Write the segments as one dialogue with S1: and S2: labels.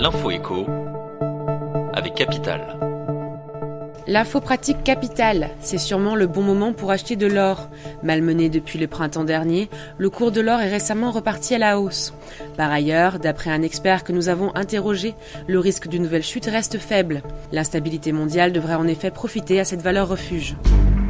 S1: L'info éco avec Capital.
S2: L'info pratique Capital, c'est sûrement le bon moment pour acheter de l'or. Malmené depuis le printemps dernier, le cours de l'or est récemment reparti à la hausse. Par ailleurs, d'après un expert que nous avons interrogé, le risque d'une nouvelle chute reste faible. L'instabilité mondiale devrait en effet profiter à cette valeur refuge.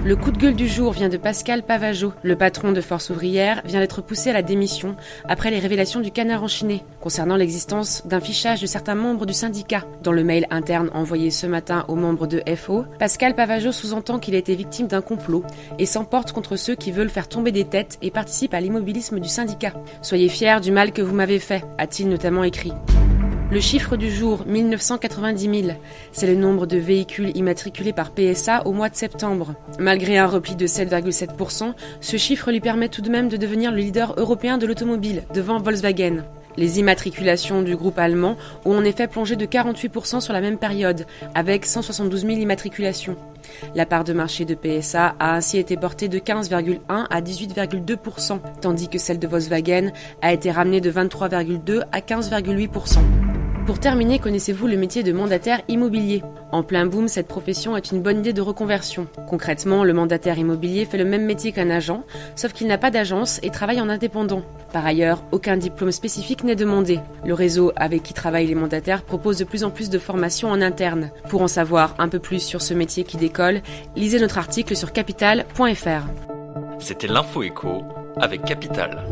S2: Le coup de gueule du jour vient de Pascal Pavageau. Le patron de Force ouvrière vient d'être poussé à la démission après les révélations du Canard enchaîné concernant l'existence d'un fichage de certains membres du syndicat. Dans le mail interne envoyé ce matin aux membres de FO, Pascal Pavageau sous-entend qu'il a été victime d'un complot et s'emporte contre ceux qui veulent faire tomber des têtes et participent à l'immobilisme du syndicat. « Soyez fiers du mal que vous m'avez fait », a-t-il notamment écrit. Le chiffre du jour, 1990 000, c'est le nombre de véhicules immatriculés par PSA au mois de septembre. Malgré un repli de 7,7%, ce chiffre lui permet tout de même de devenir le leader européen de l'automobile, devant Volkswagen. Les immatriculations du groupe allemand ont en effet plongé de 48% sur la même période, avec 172 000 immatriculations. La part de marché de PSA a ainsi été portée de 15,1 à 18,2%, tandis que celle de Volkswagen a été ramenée de 23,2 à 15,8%. Pour terminer, connaissez-vous le métier de mandataire immobilier ? En plein boom, cette profession est une bonne idée de reconversion. Concrètement, le mandataire immobilier fait le même métier qu'un agent, sauf qu'il n'a pas d'agence et travaille en indépendant. Par ailleurs, aucun diplôme spécifique n'est demandé. Le réseau avec qui travaillent les mandataires propose de plus en plus de formations en interne. Pour en savoir un peu plus sur ce métier qui décolle, lisez notre article sur capital.fr.
S1: C'était l'info éco avec Capital.